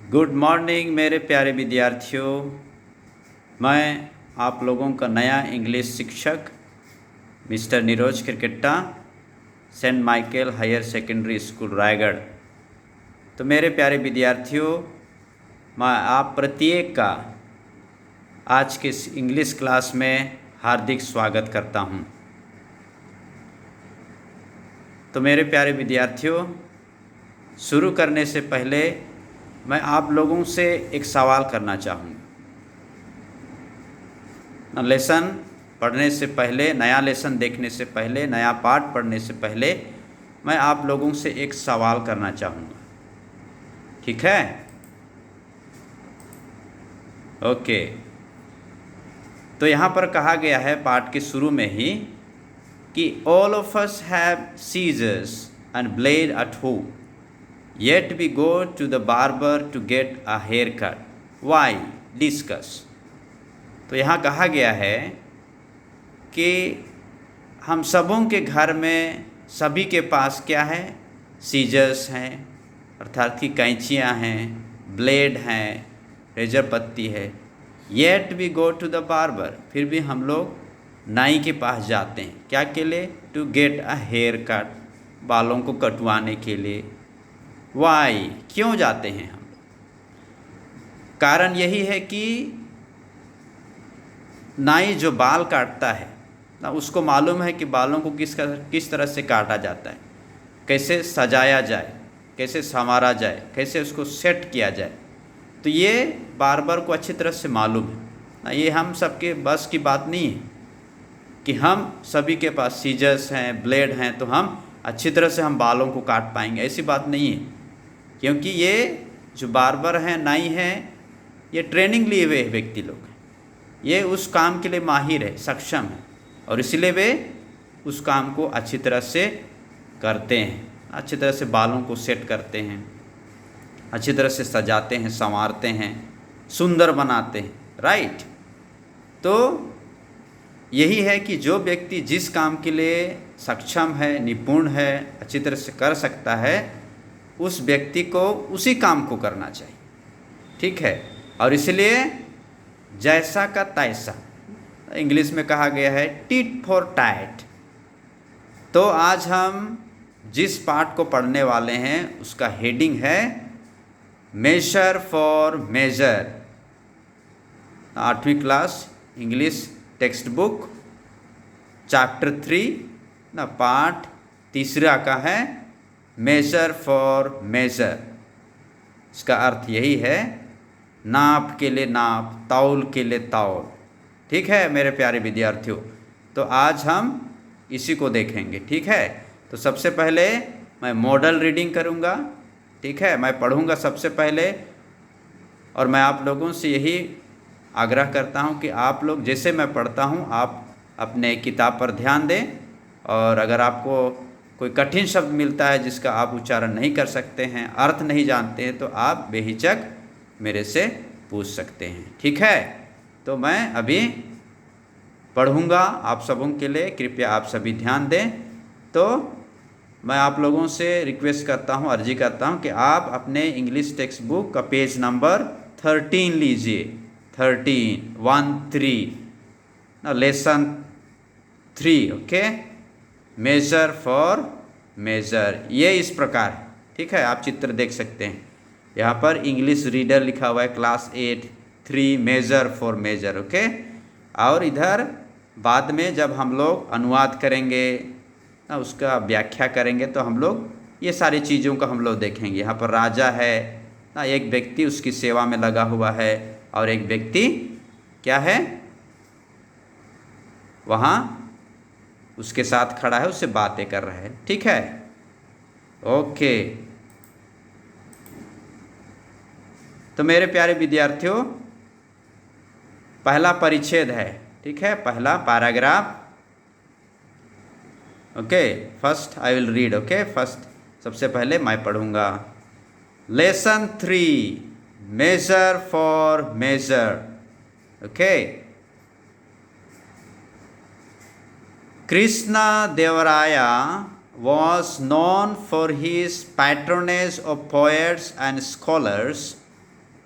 Good morning मेरे प्यारे विद्यार्थियों। मैं आप लोगों का नया इंग्लिश शिक्षक मिस्टर नीरज क्रिकेटा, saint Michael higher secondary school Raigarh. तो मेरे प्यारे विद्यार्थियों, मैं आप प्रत्येक का आज के इस इंग्लिश क्लास में हार्दिक स्वागत करता हूं। तो मेरे प्यारे विद्यार्थियों, शुरू करने से पहले मैं आप लोगों से एक सवाल करना चाहूँगा। लेसन पढ़ने से पहले, नया लेसन देखने से पहले, नया पाठ पढ़ने से पहले मैं आप लोगों से एक सवाल करना चाहूँगा। ठीक है? ओके। तो यहाँ पर कहा गया है पाठ के शुरू में ही कि all of us have scissors and blade at home, yet we go to the barber to get a haircut. Why? Discuss. तो यहाँ कहा गया है कि हम सबों के घर में सभी के पास क्या है? सीजर्स हैं, अर्थात कि कैंचियाँ हैं, ब्लेड हैं, रेजर पत्ती है। Yet we go to the barber, फिर भी हम लोग नाई के पास जाते हैं। क्या के लिए? To get a haircut, बालों को कटवाने के लिए। वाई, क्यों जाते हैं हम? कारण यही है कि नाई जो बाल काटता है ना, उसको मालूम है कि बालों को किस तरह से काटा जाता है, कैसे सजाया जाए, कैसे संवारा जाए, कैसे उसको सेट किया जाए। तो ये बार्बर को अच्छी तरह से मालूम है ना। ये हम सबके बस की बात नहीं है कि हम सभी के पास सीजर्स हैं, ब्लेड हैं, तो हम अच्छी तरह से हम बालों को काट पाएंगे। ऐसी बात नहीं है, क्योंकि ये जो बार्बर हैं, नाई हैं, ये ट्रेनिंग लिए हुए व्यक्ति लोग हैं। ये उस काम के लिए माहिर है, सक्षम है, और इसलिए वे उस काम को अच्छी तरह से करते हैं। अच्छी तरह से बालों को सेट करते हैं, अच्छी तरह से सजाते हैं, संवारते हैं, सुंदर बनाते हैं। राइट? तो यही है कि जो व्यक्ति जिस काम के लिए सक्षम है, निपुण है, अच्छी तरह से कर सकता है, उस व्यक्ति को उसी काम को करना चाहिए। ठीक है? और इसलिए जैसा का तैसा, इंग्लिश में कहा गया है टिट फॉर टैट। तो आज हम जिस पाठ को पढ़ने वाले हैं उसका हेडिंग है मेजर फॉर मेजर। 8वीं class English text book chapter 3 ना, पाठ तीसरा का है मेजर फॉर मेजर। इसका अर्थ यही है नाप के लिए नाप, तौल के लिए तौल। ठीक है मेरे प्यारे विद्यार्थियों? तो आज हम इसी को देखेंगे। ठीक है? तो सबसे पहले मैं मॉडल रीडिंग करूँगा। ठीक है? मैं पढ़ूँगा सबसे पहले, और मैं आप लोगों से यही आग्रह करता हूँ कि आप लोग जैसे मैं पढ़ता हूँ आप अपने किताब पर ध्यान दें, और अगर आपको कोई कठिन शब्द मिलता है जिसका आप उच्चारण नहीं कर सकते हैं, अर्थ नहीं जानते हैं, तो आप बेहिचक मेरे से पूछ सकते हैं। ठीक है? तो मैं अभी पढ़ूँगा आप सबों के लिए, कृपया आप सभी ध्यान दें। तो मैं आप लोगों से रिक्वेस्ट करता हूँ, अर्जी करता हूँ कि आप अपने इंग्लिश टेक्स्ट बुक का पेज नंबर 13 लीजिए। 13 ना, lesson 3। Okay? Major for major, ये इस प्रकार है। ठीक है? आप चित्र देख सकते हैं, यहाँ पर इंग्लिश रीडर लिखा हुआ है, class 8 3 major for major. Okay? और इधर बाद में जब हम लोग अनुवाद करेंगे ना, उसका व्याख्या करेंगे, तो हम लोग ये सारी चीज़ों का हम लोग देखेंगे। यहाँ पर राजा है ना, एक व्यक्ति उसकी सेवा में लगा हुआ है, और एक व्यक्ति क्या है, वहाँ उसके साथ खड़ा है, उससे बातें कर रहा है। ठीक है? ओके। तो मेरे प्यारे विद्यार्थियों, पहला परिच्छेद है। ठीक है? पहला paragraph. Okay? First I will read. Okay? First, सबसे पहले मैं पढ़ूंगा। Lesson 3 major for major. Okay? Krishna Devaraya was known for his patronage of poets and scholars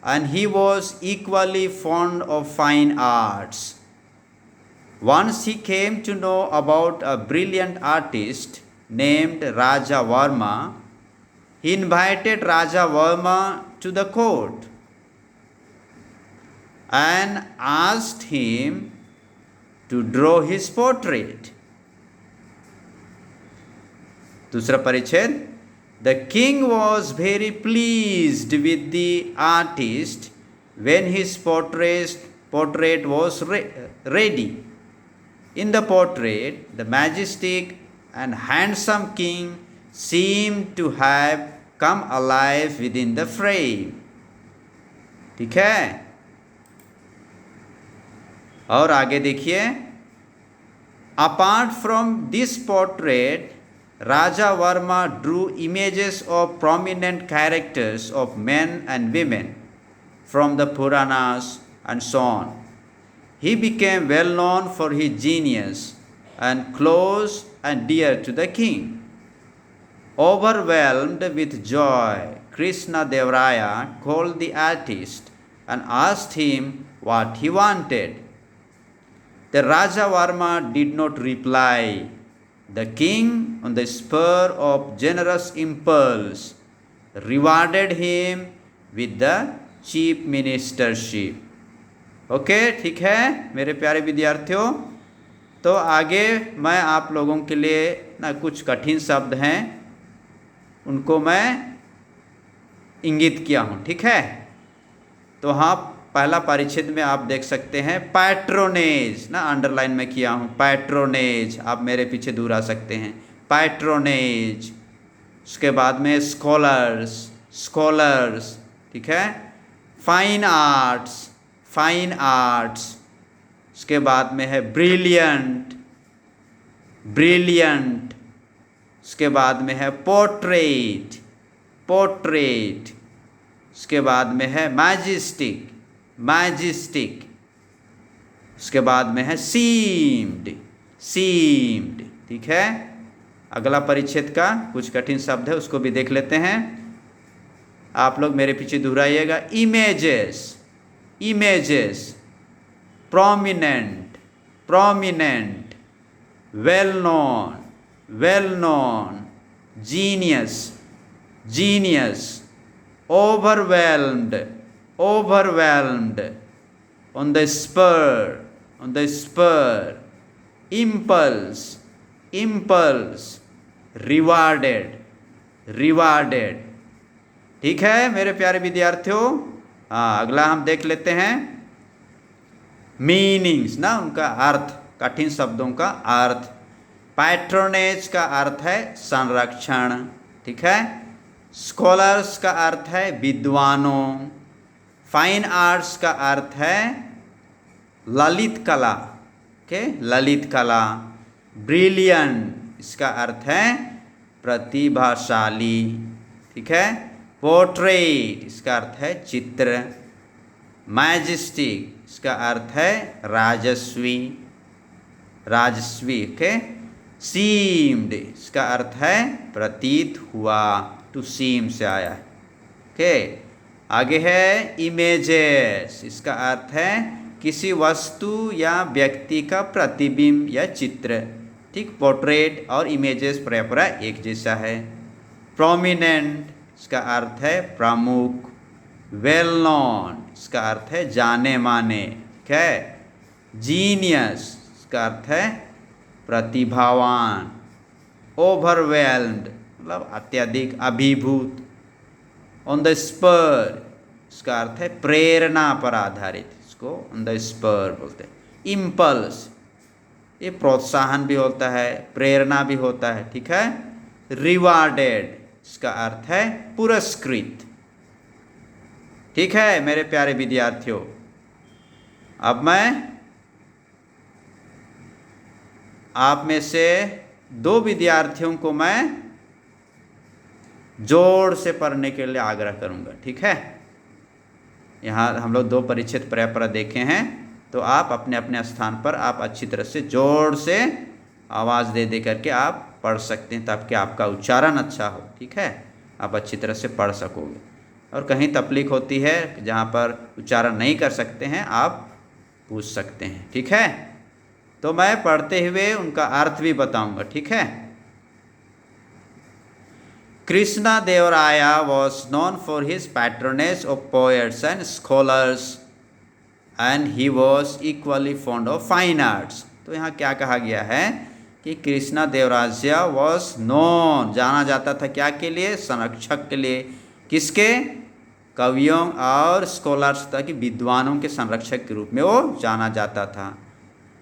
and he was equally fond of fine arts. Once he came to know about a brilliant artist named Raja Varma. He invited Raja Varma to the court and asked him to draw his portrait. दूसरा परिच्छेद. The king was very pleased with the artist when his portrait was ready. In the portrait, the majestic and handsome king seemed to have come alive within the frame. ठीक है. और आगे देखिए. Apart from this portrait, Raja Varma drew images of prominent characters of men and women from the Puranas and so on. He became well known for his genius and close and dear to the king. Overwhelmed with joy, Krishna Devaraya called the artist and asked him what he wanted. The Raja Varma did not reply. The king, on the spur of generous impulse, rewarded him with the chief ministership. Okay, ठीक है मेरे प्यारे विद्यार्थियों. तो आगे मैं आप लोगों के लिए ना कुछ कठिन शब्द हैं, उनको मैं इंगित किया हूँ. ठीक है. तो हाँ, पहला परिच्छेद में आप देख सकते हैं पैट्रोनेज, ना अंडरलाइन में किया हूँ. पैट्रोनेज, आप मेरे पीछे दूर आ सकते हैं. पैट्रोनेज. उसके बाद में स्कॉलर्स. ठीक है. Fine arts. उसके बाद में है ब्रिलियंट. उसके बाद में है पोर्ट्रेट. उसके बाद में है मैजेस्टिक. उसके बाद में है सीम्ड. ठीक है. अगला परिच्छेद का कुछ कठिन शब्द है, उसको भी देख लेते हैं. आप लोग मेरे पीछे दोहराइएगा. images, prominent, well known, genius, overwhelmed, on the spur, impulse, rewarded. ठीक है मेरे प्यारे विद्यार्थियों. हाँ, अगला हम देख लेते हैं मीनिंग्स, ना उनका अर्थ, कठिन शब्दों का अर्थ. पैट्रोनेज का अर्थ है संरक्षण. ठीक है. स्कॉलर्स का अर्थ है विद्वानों. फाइन आर्ट्स का अर्थ है ललित कला. ललित कला. ब्रिलियंट, इसका अर्थ है प्रतिभाशाली. ठीक है. पोर्ट्रेट, इसका अर्थ है चित्र. मैजेस्टिक, इसका अर्थ है राजस्वी. ओके. सीम्ड, इसका अर्थ है प्रतीत हुआ. टू सीम से आया है. ओके. आगे है इमेजेस. इसका अर्थ है किसी वस्तु या व्यक्ति का प्रतिबिंब या चित्र. ठीक. पोर्ट्रेट और इमेजेस प्राय एक जैसा है. प्रोमिनेंट, इसका अर्थ है प्रमुख. वेल नोन, इसका अर्थ है जाने माने. ठीक है. जीनियस, इसका अर्थ है प्रतिभावान. ओवरवेल्म्ड, मतलब अत्यधिक अभिभूत. ऑन द स्पर, इसका अर्थ है प्रेरणा पर आधारित. इसको ऑन द स्पर बोलते हैं. इम्पल्स, ये प्रोत्साहन भी होता है, प्रेरणा भी होता है. ठीक है. रिवार्डेड, इसका अर्थ है पुरस्कृत. ठीक है मेरे प्यारे विद्यार्थियों. अब मैं आप में से 2 विद्यार्थियों को मैं जोड़ से पढ़ने के लिए आग्रह करूंगा. ठीक है. यहाँ हम लोग 2 परिच्छेद प्राय देखे हैं, तो आप अपने अपने स्थान पर आप अच्छी तरह से जोड़ से आवाज़ दे करके आप पढ़ सकते हैं, ताकि आपका उच्चारण अच्छा हो. ठीक है. आप अच्छी तरह से पढ़ सकोगे. और कहीं तकलीफ होती है जहाँ पर उच्चारण नहीं कर सकते हैं, आप पूछ सकते हैं। ठीक है, तो मैं पढ़ते हुए उनका अर्थ भी बताऊंगा। ठीक है। Krishna Devaraya was known for his patronage of poets and scholars and he was equally fond of fine arts। तो यहाँ क्या कहा गया है कि कृष्णा देवराया was known, जाना जाता था क्या के लिए? संरक्षक के लिए। किसके? कवियों और स्कॉलर्स था कि विद्वानों के संरक्षक के रूप में वो जाना जाता था।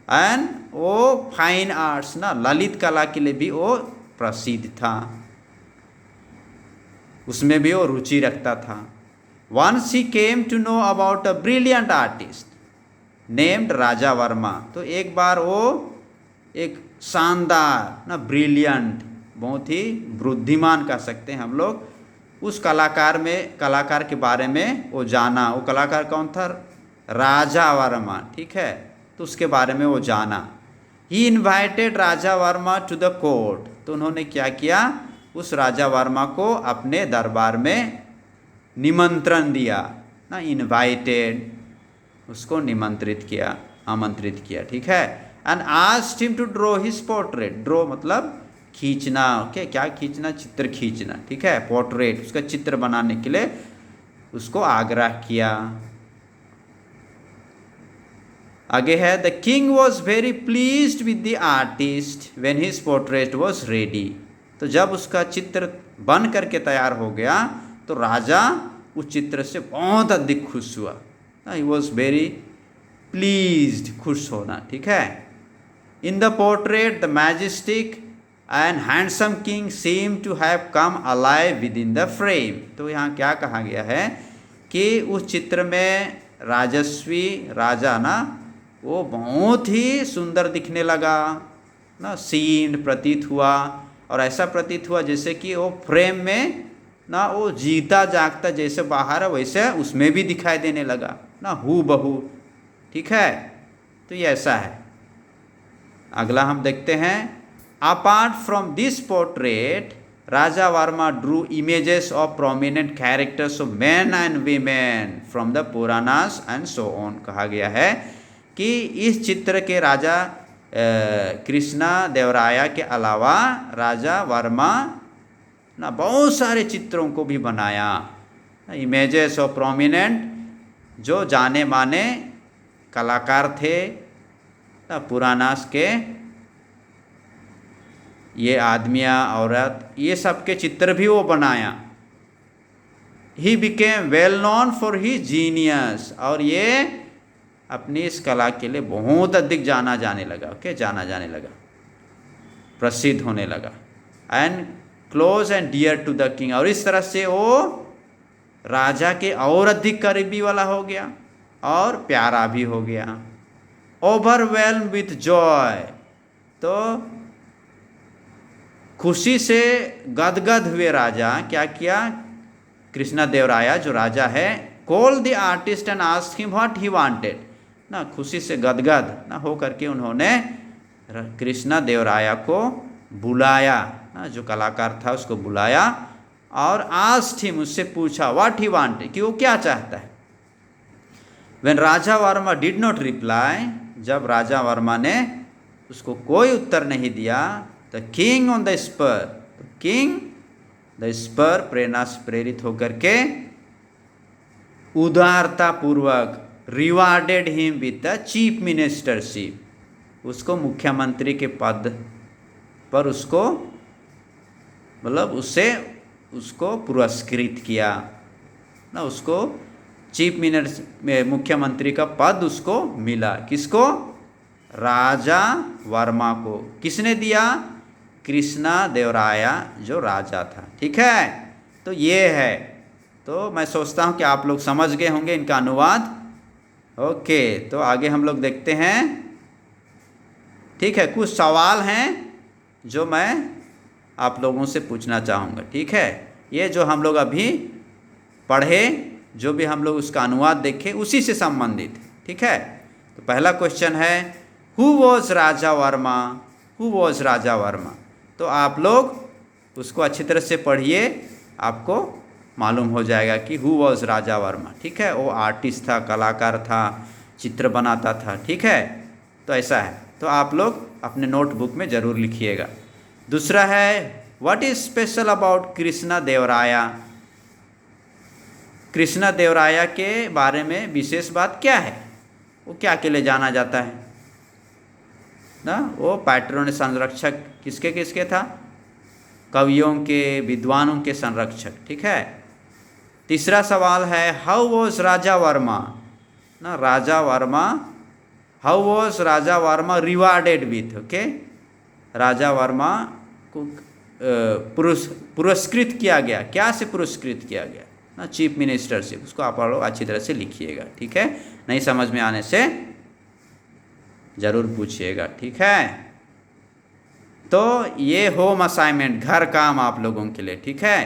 एंड वो फाइन आर्ट्स ना, ललित कला के लिए भी वो प्रसिद्ध था, उसमें भी वो रुचि रखता था। Once he came to know about a brilliant artist named राजा वर्मा। तो एक बार वो एक शानदार ना, ब्रिलियंट, बहुत ही बुद्धिमान कह सकते हैं हम लोग, उस कलाकार के बारे में वो जाना। वो कलाकार कौन था? राजा वर्मा। ठीक है, तो उसके बारे में वो जाना। He invited Raja Verma to the court। तो उन्होंने क्या किया? उस राजा वर्मा को अपने दरबार में निमंत्रण दिया ना, इनवाइटेड, उसको निमंत्रित किया, आमंत्रित किया। ठीक है। And asked him to draw his portrait. Draw मतलब खींचना। ओके, क्या खींचना? चित्र खींचना। ठीक है, पोर्ट्रेट, उसका चित्र बनाने के लिए उसको आग्रह किया। आगे है, the king was very pleased with the artist when his portrait was ready. तो जब उसका चित्र बन करके तैयार हो गया तो राजा उस चित्र से बहुत अधिक खुश हुआ। ही वॉज वेरी प्लीज्ड, खुश होना। ठीक है। In the portrait the majestic and handsome king seem to have come alive within the frame. तो यहाँ क्या कहा गया है कि उस चित्र में राजस्वी राजा ना, वो बहुत ही सुंदर दिखने लगा ना, सीन प्रतीत हुआ, और ऐसा प्रतीत हुआ जैसे कि वो फ्रेम में ना, वो जीता जागता जैसे बाहर है वैसे उसमें भी दिखाई देने लगा ना, हू बहू। ठीक है, तो ये ऐसा है। अगला हम देखते हैं, apart from this portrait Raja Verma Drew images of prominent characters of man and women from the Puranas and so on. कहा गया है कि इस चित्र के राजा कृष्णा देवराया के अलावा राजा वर्मा ना बहुत सारे चित्रों को भी बनाया, इमेजेस ऑफ प्रोमिनेंट, जो जाने माने कलाकार थे ना, पुराणास के, ये आदमियाँ औरत, ये सब के चित्र भी वो बनाया। He became well known for his genius. और ये अपनी इस कला के लिए बहुत अधिक जाना जाने लगा। ओके, जाना जाने लगा, प्रसिद्ध होने लगा। And close and dear to the king. और इस तरह से वो राजा के और अधिक करीबी वाला हो गया और प्यारा भी हो गया। Overwhelm with Joy. तो खुशी से गदगद हुए राजा क्या किया? कृष्णा देवराया जो राजा है, call the artist and asked him what he wanted ना, खुशी से गदगद ना हो करके उन्होंने कृष्णा देवराया को बुलाया ना, जो कलाकार था उसको बुलाया और आस्क्ड हिम, उससे पूछा व्हाट ही वांटेड, कि वो क्या चाहता है। When Raja Varma did not reply, जब राजा वर्मा ने उसको कोई उत्तर नहीं दिया, the king on the spur, king the spur, प्रेरणा से प्रेरित होकर के उदारता पूर्वक rewarded him with the chief ministership, उसको मुख्यमंत्री के पद पर उसको मतलब उसको पुरस्कृत किया ना, उसको चीफ मिनिस्टर मुख्यमंत्री का पद उसको मिला। किसको? राजा वर्मा को। किसने दिया? कृष्णा देवराया जो राजा था। ठीक है, तो ये है। तो मैं सोचता हूँ कि आप लोग समझ गए होंगे इनका अनुवाद। ओके, तो आगे हम लोग देखते हैं। ठीक है, कुछ सवाल हैं जो मैं आप लोगों से पूछना चाहूँगा। ठीक है, ये जो हम लोग अभी पढ़े, जो भी हम लोग उसका अनुवाद देखें, उसी से संबंधित। ठीक है, तो पहला क्वेश्चन है, who was Raja Varma? Who was Raja Varma? तो आप लोग उसको अच्छी तरह से पढ़िए, आपको मालूम हो जाएगा कि हु वॉज राजा वर्मा। ठीक है, वो आर्टिस्ट था, कलाकार था, चित्र बनाता था। ठीक है, तो ऐसा है, तो आप लोग अपने नोटबुक में ज़रूर लिखिएगा। दूसरा है what is special about Krishna देवराया। कृष्णा देवराया के बारे में विशेष बात क्या है, वो क्या के लिए जाना जाता है ना? वो पैट्रोन संरक्षक किसके किसके था? कवियों के, विद्वानों के संरक्षक। ठीक है। तीसरा सवाल है हाउ वॉज राजा वर्मा ना, Raja Varma, how was Raja Varma rewarded with. Okay, Raja Varma को पुरस्कृत किया गया, क्या से पुरस्कृत किया गया ना? चीफ मिनिस्टर से। उसको आप लोग अच्छी तरह से लिखिएगा। ठीक है, नहीं समझ में आने से ज़रूर पूछिएगा। ठीक है, तो ये होम असाइनमेंट, घर काम आप लोगों के लिए। ठीक है,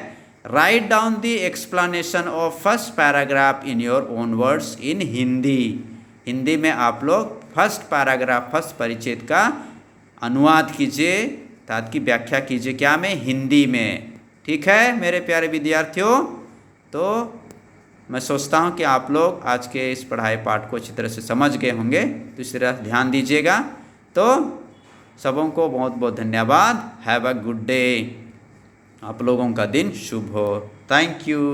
write down the explanation of first paragraph in your own words in Hindi. Hindi में आप लोग फर्स्ट पैराग्राफ, फर्स्ट परिच्छेद का अनुवाद कीजिए, ताकि व्याख्या कीजिए, क्या में? हिंदी में। ठीक है मेरे प्यारे विद्यार्थियों, तो मैं सोचता हूँ कि आप लोग आज के इस पढ़ाई पाठ को अच्छी तरह से समझ गए होंगे, तो इस तरह ध्यान दीजिएगा। तो सबों को बहुत बहुत धन्यवाद। Have a good day. आप लोगों का दिन शुभ हो। Thank you.